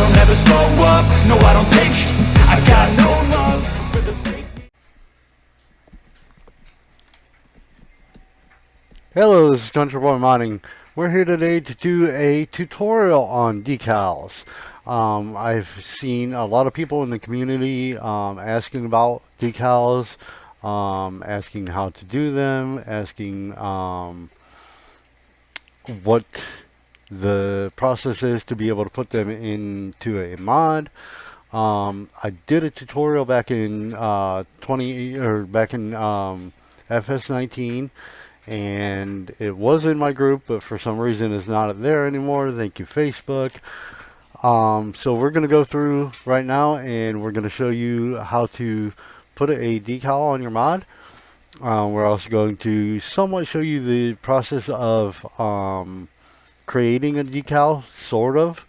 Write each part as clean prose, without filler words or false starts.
don't ever slow up, no I don't take sh**. I got no love for the fake. Hello, this is Country Boy Modding. We're here today to do a tutorial on decals. I've seen a lot of people in the community asking about decals, asking how to do them, asking what the process is to be able to put them into a mod. I did a tutorial back in FS19, and it was in my group, but for some reason it's not there anymore. Thank you, Facebook. So we're going to go through right now, and we're going to show you how to put a decal on your mod. We're also going to somewhat show you the process of creating a decal, sort of.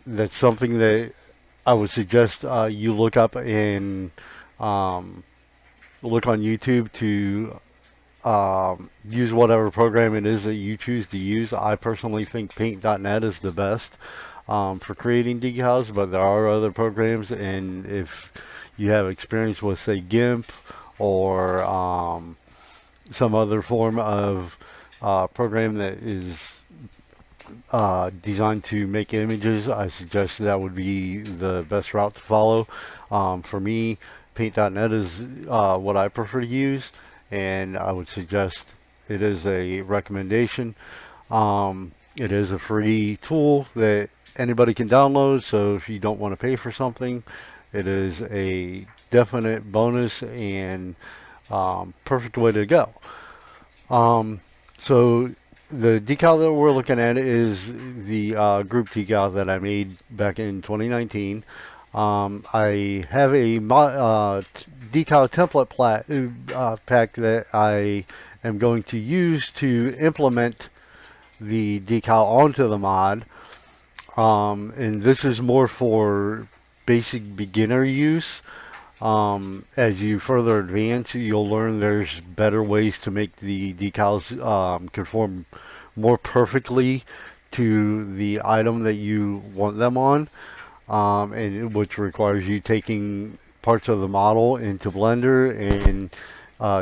That's something that I would suggest you look up and look on YouTube to use whatever program it is that you choose to use. I personally think paint.net is the best for creating decals, but there are other programs, and if you have experience with, say, GIMP or some other form of program that is designed to make images, I suggest that would be the best route to follow. For me, paint.net is what I prefer to use, and I would suggest it is a recommendation. It is a free tool that anybody can download, so if you don't want to pay for something, it is a definite bonus and perfect way to go. So the decal that we're looking at is the group decal that I made back in 2019. I have a decal template pack that I am going to use to implement the decal onto the mod. And this is more for basic beginner use. As you further advance, you'll learn there's better ways to make the decals conform more perfectly to the item that you want them on, and which requires you taking parts of the model into Blender and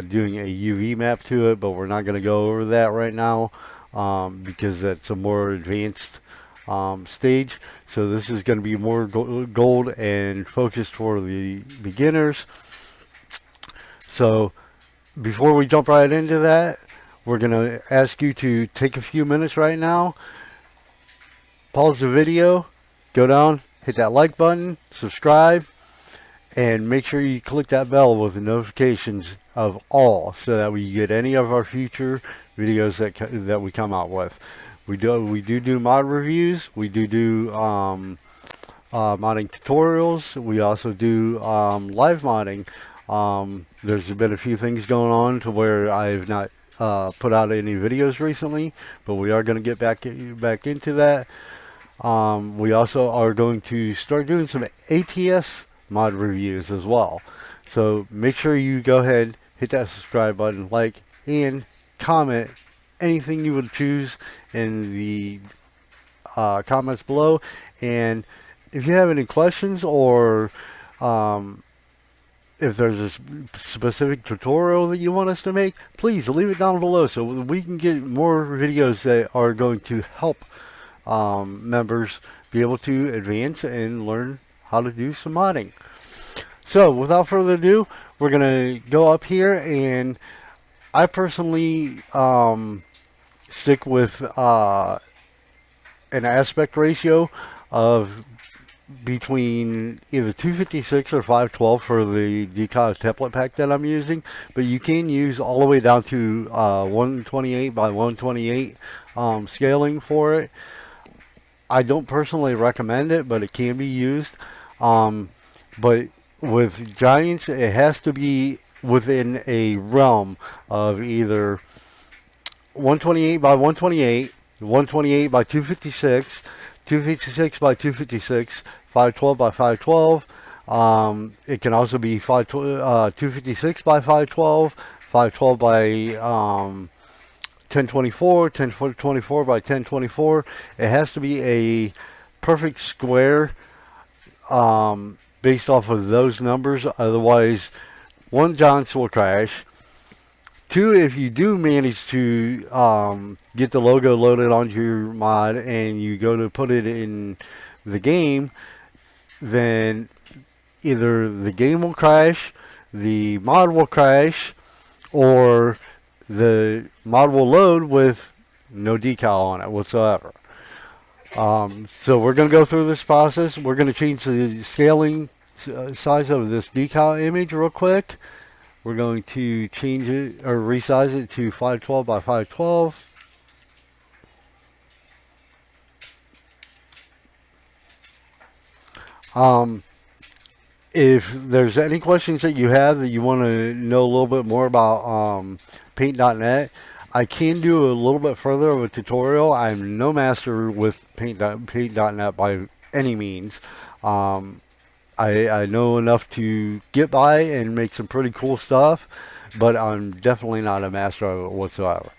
doing a UV map to it, but we're not going to go over that right now because that's a more advanced stage. So this is going to be more gold and focused for the beginners. So before we jump right into that, we're going to ask you to take a few minutes right now, pause the video, go down, hit that like button, subscribe, and make sure you click that bell with the notifications of all, so that we get any of our future videos that we come out with. We do mod reviews. We do modding tutorials. We also do live modding. There's been a few things going on to where I've not put out any videos recently, but we are going to get back into that. We also are going to start doing some ATS mod reviews as well. So make sure you go ahead, hit that subscribe button, like, and comment anything you would choose in the comments below. And if you have any questions, or if there's a specific tutorial that you want us to make, please leave it down below so we can get more videos that are going to help members be able to advance and learn how to do some modding. So without further ado, we're gonna go up here, and I personally stick with an aspect ratio of between either 256 or 512 for the decal template pack that I'm using, but you can use all the way down to 128 by 128 scaling for it. I don't personally recommend it, but it can be used. But with giants, it has to be within a realm of either 128 by 128, 128 by 256, 256 by 256, 512 by 512. It can also be 256 by 512, 512 by 1024, 1024 by 1024. It has to be a perfect square based off of those numbers. Otherwise, one, John's will crash. Two, if you do manage to get the logo loaded onto your mod and you go to put it in the game, then either the game will crash, the mod will crash, or the mod will load with no decal on it whatsoever. So we're going to go through this process. We're going to change the scaling size of this decal image real quick. We're going to change it or resize it to 512 by 512. If there's any questions that you have that you want to know a little bit more about Paint.net, I can do a little bit further of a tutorial. I'm no master with Paint.net by any means. I know enough to get by and make some pretty cool stuff, but I'm definitely not a master of it whatsoever.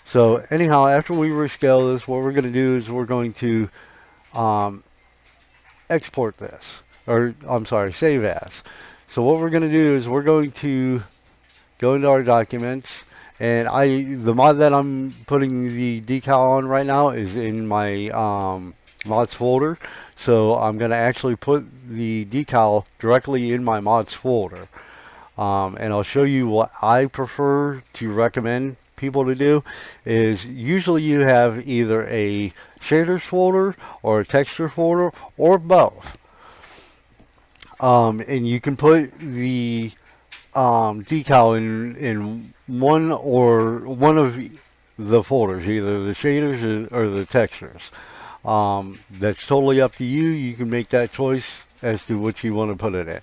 So anyhow, after we rescale this, what we're going to do is we're going to export this, or I'm sorry, save as. So what we're going to do is we're going to go into our documents, and the mod that I'm putting the decal on right now is in my mods folder. So I'm going to actually put the decal directly in my mods folder. And I'll show you what I prefer to recommend people to do. Is usually you have either a shaders folder or a texture folder or both. And you can put the decal in one of the folders, either the shaders or the textures. That's totally up to you. You can make that choice as to what you want to put it in.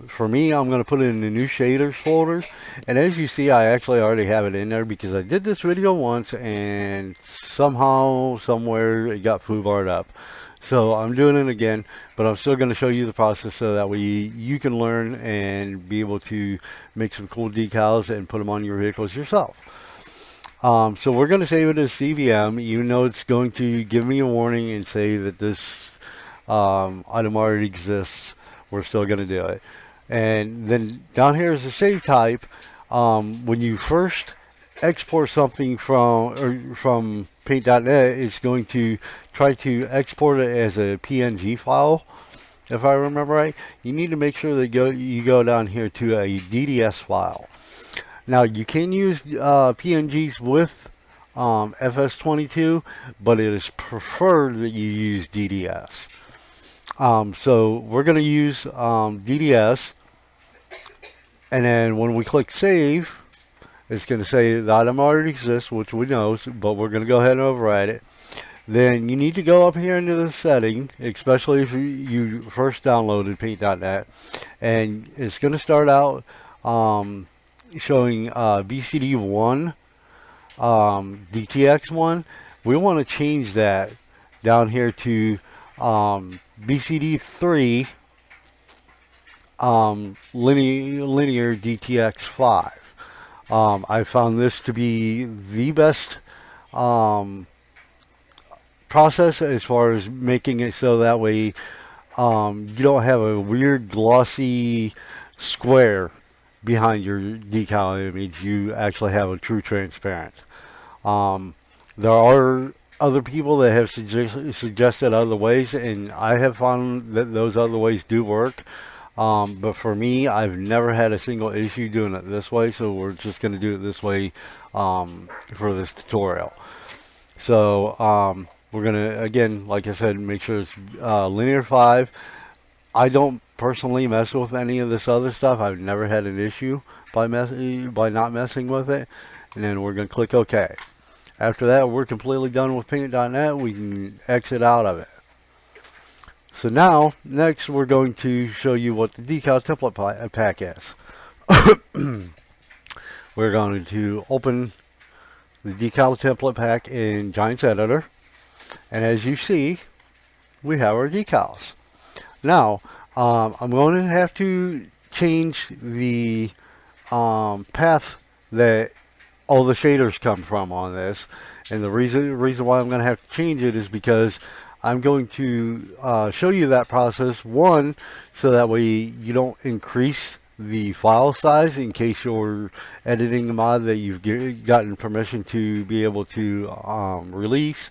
For me, I'm going to put it in the new shaders folder, and as you see, I actually already have it in there because I did this video once and somehow, somewhere, it got foobarred up. So I'm doing it again, but I'm still going to show you the process so that way you can learn and be able to make some cool decals and put them on your vehicles yourself. So we're going to save it as CVM, even though it's going to give me a warning and say that this item already exists. We're still going to do it. And then down here is the save type. When you first export something from Paint.net, it's going to try to export it as a PNG file. If I remember right, you need to make sure that you go down here to a DDS file. Now you can use PNGs with FS22, but it is preferred that you use DDS. So we're going to use DDS, and then when we click save, it's going to say the item already exists, which we know, but we're going to go ahead and override it. Then you need to go up here into the setting, especially if you first downloaded Paint.net, and it's going to start out showing BCD1, DTX1. We want to change that down here to BCD3 linear DTX5. I found this to be the best process as far as making it so that way you don't have a weird glossy square behind your decal image. You actually have a true transparent. There are other people that have suggested other ways, and I have found that those other ways do work. But for me, I've never had a single issue doing it this way, so we're just going to do it this way for this tutorial. So we're going to, again, like I said, make sure it's linear 5. I don't personally mess with any of this other stuff. I've never had an issue by not messing with it. And then we're going to click OK. After that, we're completely done with Paint.net. We can exit out of it. So now, next we're going to show you what the decal template pack is. We're going to open the decal template pack in Giants Editor. And as you see, we have our decals. Now, I'm going to have to change the path that all the shaders come from on this. And the reason why I'm going to have to change it is because I'm going to show you that process, one, so that way you don't increase the file size in case you're editing a mod that you've gotten permission to be able to release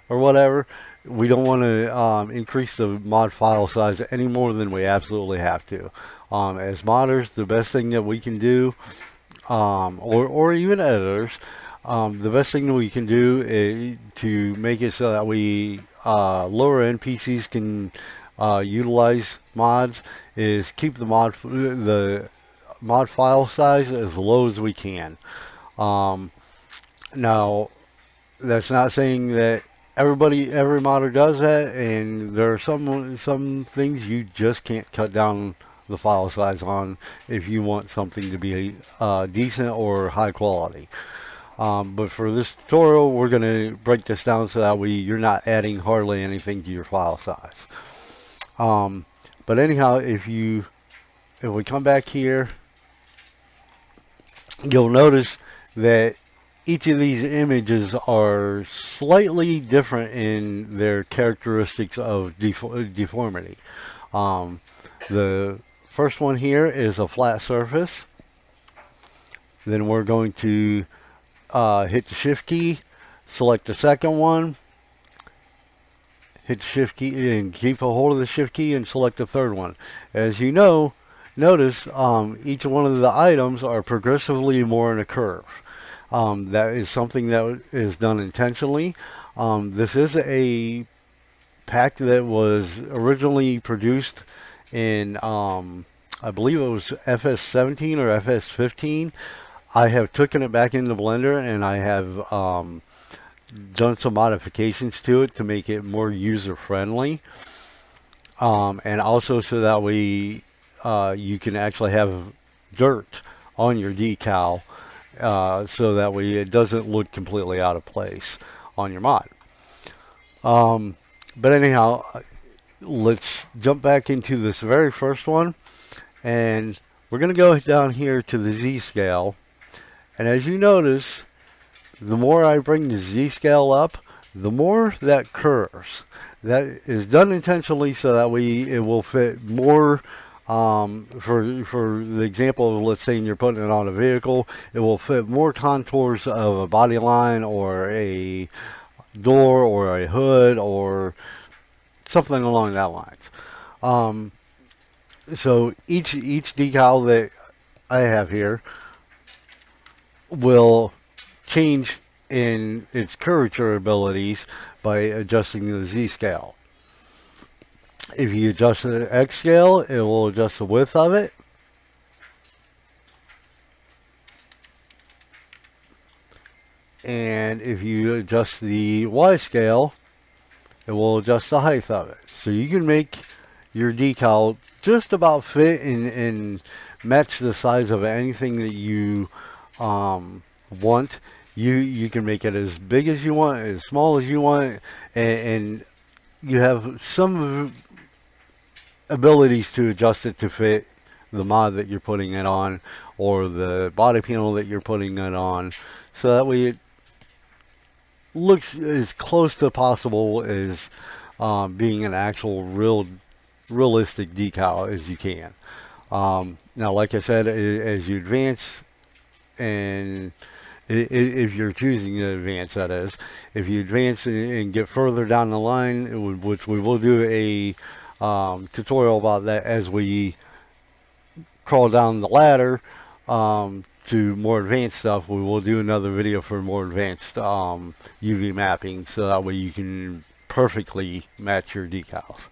or whatever. We don't want to increase the mod file size any more than we absolutely have to. As modders, the best thing that we can do, or even editors, the best thing that we can do is to make it so that we lower end PCs can utilize mods is keep the mod file size as low as we can. Now, that's not saying that every modder does that, and there are some things you just can't cut down the file size on if you want something to be decent or high quality. But for this tutorial, we're going to break this down so that you're not adding hardly anything to your file size. But anyhow, if we come back here, you'll notice that each of these images are slightly different in their characteristics of deformity. The first one here is a flat surface. Then we're going to hit the shift key, select the second one, hit the shift key and keep a hold of the shift key and select the third one. As you know, notice each one of the items are progressively more in a curve. That is something that is done intentionally. This is a pack that was originally produced in I believe it was FS17 or FS15. I have taken it back into Blender and I have done some modifications to it to make it more user friendly, and also so that you can actually have dirt on your decal, so that way it doesn't look completely out of place on your mod. But anyhow, let's jump back into this very first one, and we're going to go down here to the Z scale. And as you notice, the more I bring the Z scale up, the more that curves. That is done intentionally so that it will fit more. For the example of, let's say you're putting it on a vehicle, it will fit more contours of a body line or a door or a hood or something along that lines. So each decal that I have here will change in its curvature abilities by adjusting the Z scale. If you adjust the X scale, it will adjust the width of it. And if you adjust the Y scale, it will adjust the height of it. So you can make your decal just about fit and match the size of anything that you want. You can make it as big as you want, as small as you want, and you have some abilities to adjust it to fit the mod that you're putting it on or the body panel that you're putting it on, so that way it looks as close to possible as being an actual realistic decal as you can. Now, like I said, as you advance, and if you're choosing to advance, that is, if you advance and get further down the line, which we will do a tutorial about that as we crawl down the ladder to more advanced stuff. We will do another video for more advanced UV mapping, so that way you can perfectly match your decals.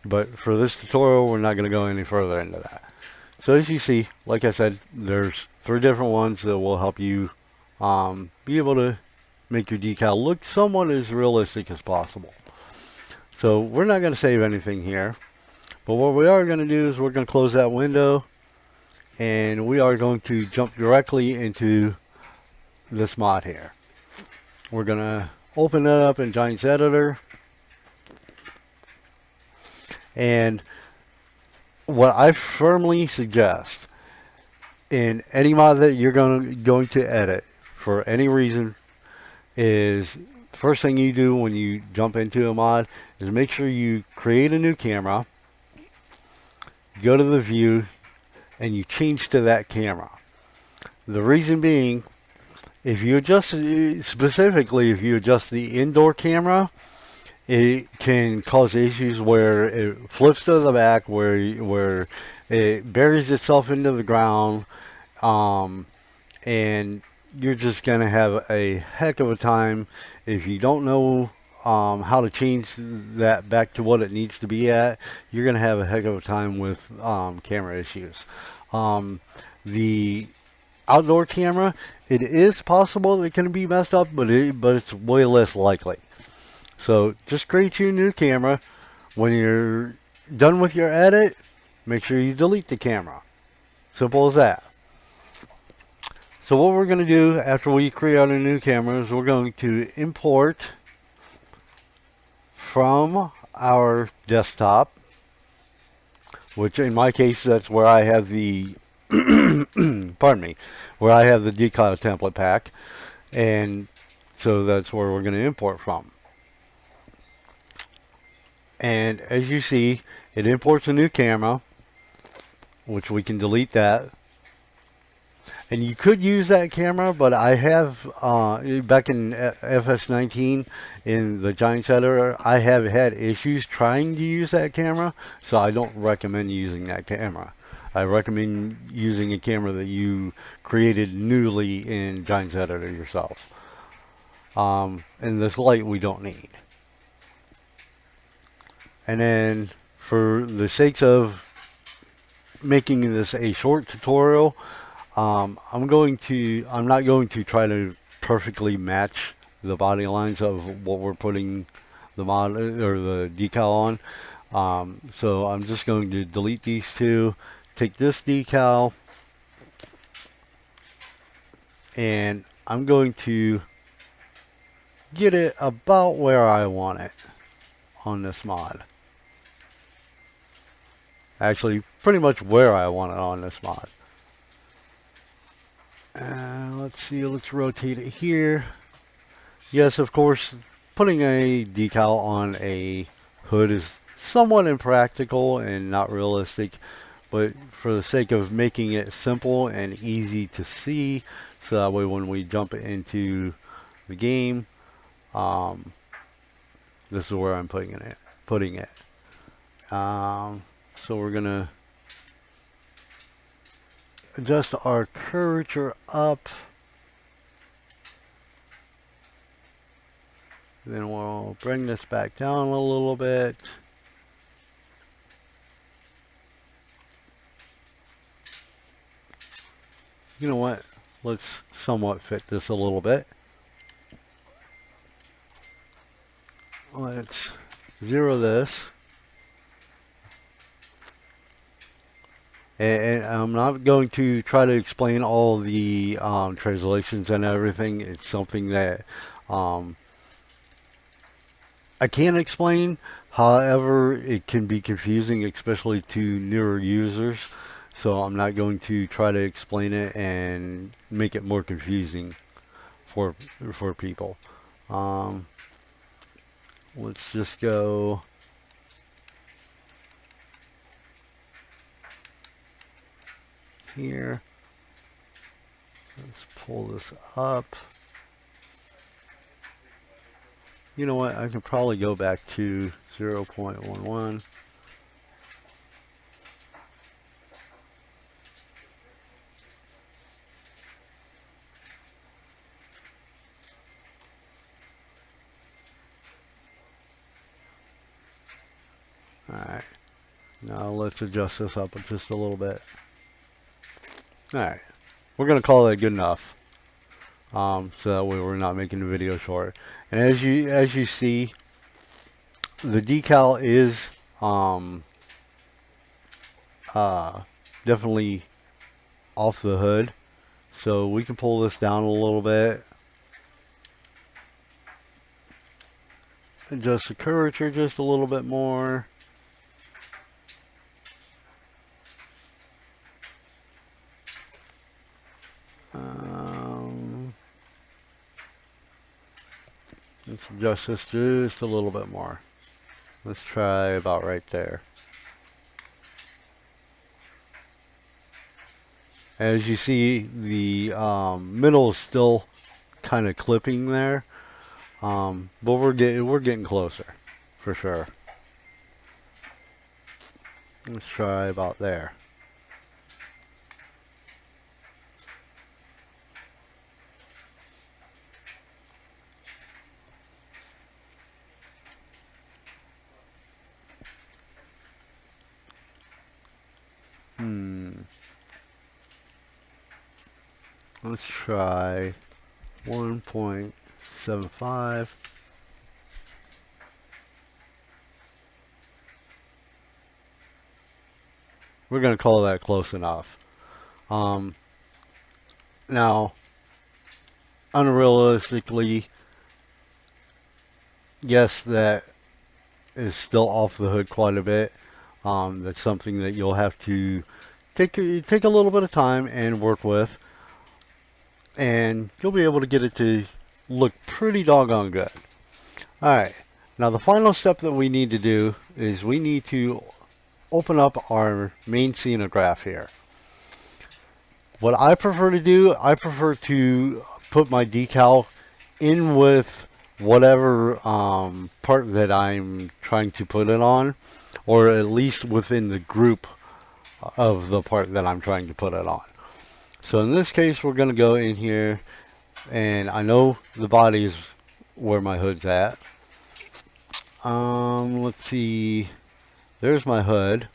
But for this tutorial, we're not going to go any further into that. So as you see, like I said, there's 3 different ones that will help you be able to make your decal look somewhat as realistic as possible. So we're not going to save anything here, but what we are going to do is we're going to close that window, and we are going to jump directly into this mod here. We're going to open it up in Giants Editor, and what I firmly suggest in any mod that you're going to edit for any reason is first thing you do when you jump into a mod is make sure you create a new camera, go to the view, and you change to that camera. The reason being, if you adjust, specifically if you adjust the indoor camera, it can cause issues where it flips to the back, where it buries itself into the ground, and you're just going to have a heck of a time if you don't know how to change that back to what it needs to be at. You're going to have a heck of a time with camera issues. The outdoor camera, it is possible it can be messed up, but it's way less likely. So just create you a new camera. When you're done with your edit, make sure you delete the camera. Simple as that. So what we're going to do after we create our new camera is we're going to import from our desktop, which in my case, that's where I have the, pardon me, where I have the Decal template pack. And so that's where we're going to import from. And as you see, it imports a new camera, which we can delete that. And you could use that camera, but I have, back in FS19 in the Giants editor, I have had issues trying to use that camera, so I don't recommend using that camera. I recommend using a camera that you created newly in Giants editor yourself. And this light we don't need. And then for the sakes of making this a short tutorial, I'm not going to try to perfectly match the body lines of what we're putting the mod or the decal on. So I'm just going to delete these two, take this decal, and I'm going to get it about where I want it on this mod. Actually, pretty much where I want it on this mod. Let's see, let's rotate it here. Yes, of course, putting a decal on a hood is somewhat impractical and not realistic, but for the sake of making it simple and easy to see, so that way when we jump into the game, this is where I'm putting it. So we're gonna adjust our curvature up. Then we'll bring this back down a little bit. You know what? Let's somewhat fit this a little bit. Let's zero this. And I'm not going to try to explain all the translations and everything. It's something that I can explain. However, it can be confusing, especially to newer users. So I'm not going to try to explain it and make it more confusing for people. Let's just go. Here, let's pull this up. You know what, I can probably go back to 0.11. Alright, now let's adjust this up just a little bit. Alright, we're going to call that good enough. So that way we're not making the video short. And as you see, the decal is definitely off the hood. So we can pull this down a little bit. Adjust the curvature just a little bit more. Let's adjust this just a little bit more. Let's try about right there. As you see, the middle is still kind of clipping there, but we're getting closer for sure. Let's try about there. Let's try 1.75. We're going to call that close enough. Now, unrealistically, yes, that is still off the hood quite a bit. That's something that you'll have to take a little bit of time and work with, and you'll be able to get it to look pretty doggone good. Alright, now the final step that we need to do is we need to open up our main scenograph here. What I prefer to do, I prefer to put my decal in with whatever part that I'm trying to put it on, or at least within the group of the part that I'm trying to put it on. So in this case, we're going to go in here, and I know the body is where my hood's at. Let's see, there's my hood.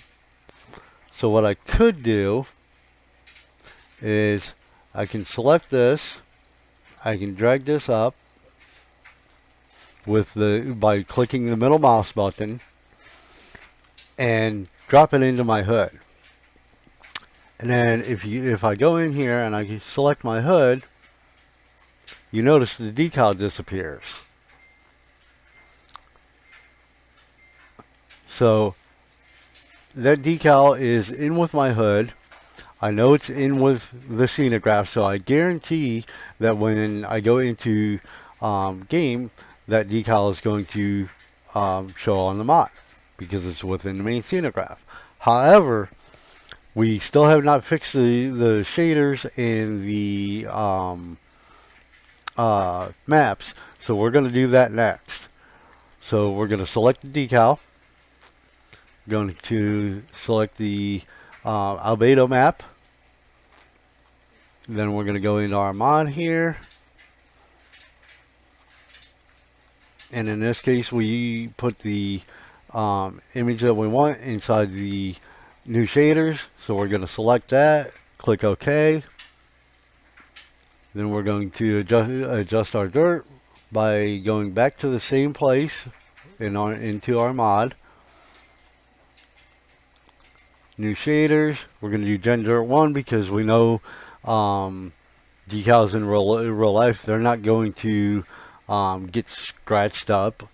So what I could do is I can select this, I can drag this up with by clicking the middle mouse button and drop it into my hood. And then if I go in here and I select my hood, you notice the decal disappears. So that decal is in with my hood. I know it's in with the scenograph, so I guarantee that when I go into game, that decal is going to show on the mod because it's within the main scenograph. However, we still have not fixed the shaders and the maps, so we're going to do that next. So we're going to select the decal, going to select the albedo map, then we're going to go into our mod here, and in this case we put the image that we want inside the new shaders, so we're going to select that, click OK. Then we're going to adjust our dirt by going back to the same place into our mod. New shaders, we're going to do Gen Dirt 1 because we know decals in real life, they're not going to get scratched up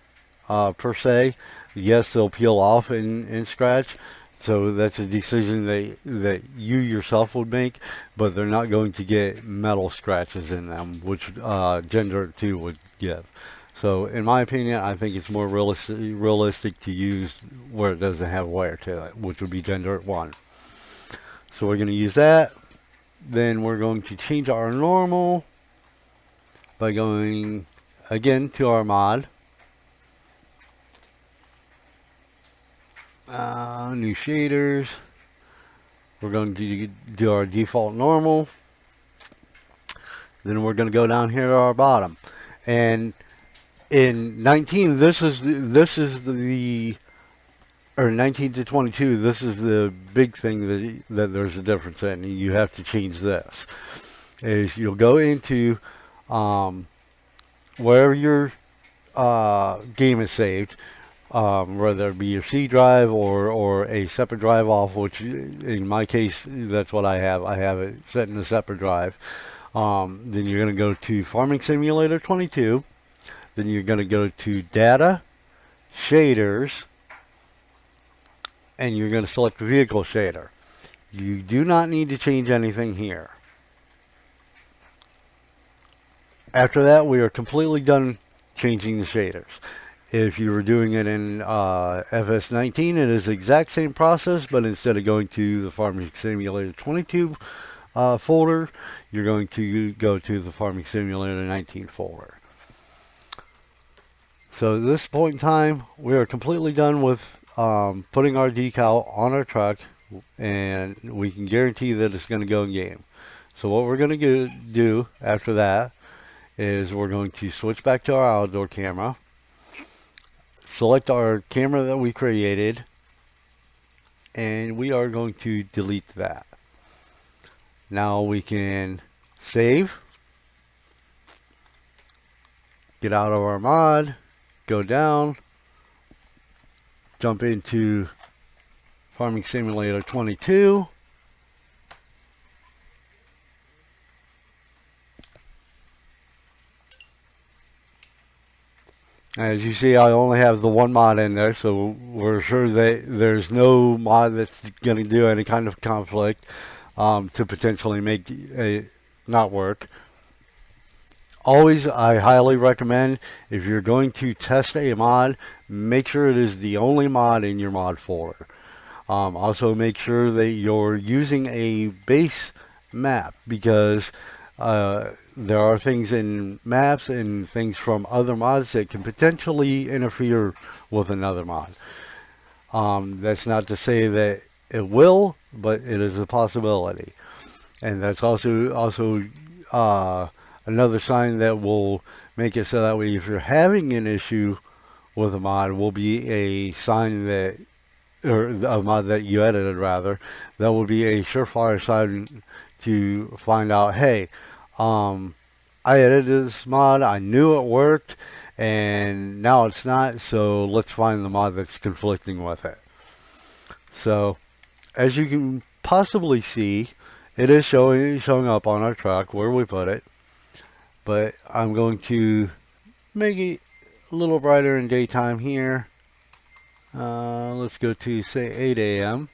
per se. Yes, they'll peel off and scratch, so that's a decision that you yourself would make, but they're not going to get metal scratches in them, which Gen Dirt 2 would give. So in my opinion, I think it's more realistic to use where it doesn't have wear to it, which would be Gen Dirt 1. So we're going to use that. Then we're going to change our normal by going again to our mod. New shaders. We're going to do our default normal. Then we're going to go down here to our bottom. And in 19, this is the or 19 to 22, this is the big thing that there's a difference in. You have to change this. Is you'll go into wherever your game is saved, whether it be your C drive or a separate drive off, which in my case, that's what I have. I have it set in a separate drive. Then you're going to go to Farming Simulator 22. Then you're going to go to Data, Shaders, and you're going to select the Vehicle Shader. You do not need to change anything here. After that, we are completely done changing the shaders. If you were doing it in FS19, it is the exact same process, but instead of going to the Farming Simulator 22 folder, you're going to go to the Farming Simulator 19 folder. So at this point in time, we are completely done with putting our decal on our truck, and we can guarantee that it's going to go in game. So what we're going to do after that is we're going to switch back to our outdoor camera, select our camera that we created, and we are going to delete that. Now we can save, get out of our mod, go down, jump into Farming Simulator 22. As you see, I only have the one mod in there, so we're sure that there's no mod that's going to do any kind of conflict to potentially make it not work. Always, I highly recommend, if you're going to test a mod, make sure it is the only mod in your mod folder. Also, make sure that you're using a base map, because there are things in maps and things from other mods that can potentially interfere with another mod. That's not to say that it will, but it is a possibility. And that's also another sign that will make it so that way if you're having an issue with a mod, will be a sign that, or a mod that you edited rather, that will be a surefire sign to find out, hey, I edited this mod, I knew it worked, and now it's not, so let's find the mod that's conflicting with it. So, as you can possibly see, it is showing up on our truck where we put it, but I'm going to make it a little brighter in daytime here. Let's go to, say, 8 a.m.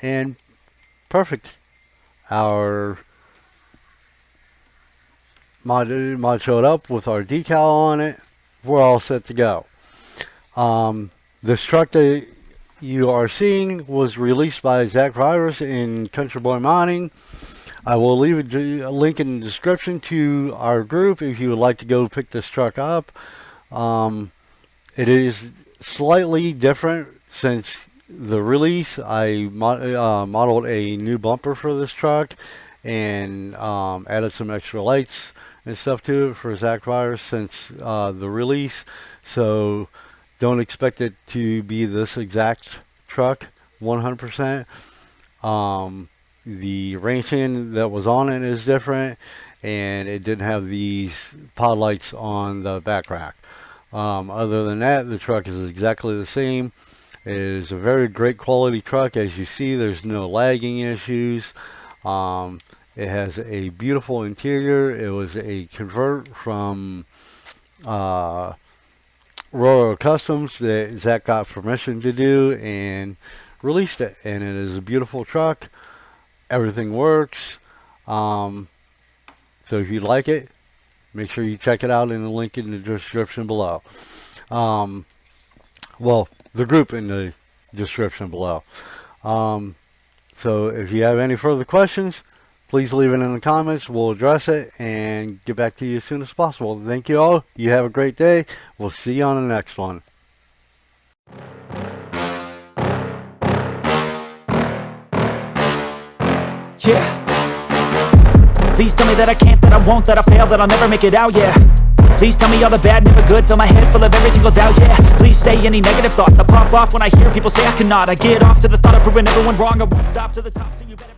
and perfect. Our mod showed up with our decal on it. We're all set to go. This truck that you are seeing was released by Zach Virus in Country Boy Mining. I will leave a link in the description to our group if you would like to go pick this truck up. It is slightly different since the release. I modeled a new bumper for this truck and added some extra lights and stuff to it for Zach Virus since the release. So don't expect it to be this exact truck 100%. The range hand that was on it is different, and it didn't have these pod lights on the back rack. Other than that, the truck is exactly the same. It is a very great quality truck. As you see, there's no lagging issues. It has a beautiful interior. It was a convert from Royal Customs that Zach got permission to do and released it, and it is a beautiful truck. Everything works. So if you like it, make sure you check it out in the link in the description below. Well, the group in the description below. So if you have any further questions, please leave it in the comments. We'll address it and get back to you as soon as possible. Thank you all. You have a great day. We'll see you on the next one. Yeah. Please tell me that I can't, that I won't, that I fail, that I'll never make it out, yeah. Please tell me all the bad, never good, fill my head full of every single doubt, yeah. Please say any negative thoughts, I pop off when I hear people say I cannot. I get off to the thought of proving everyone wrong, I won't stop to the top, so you better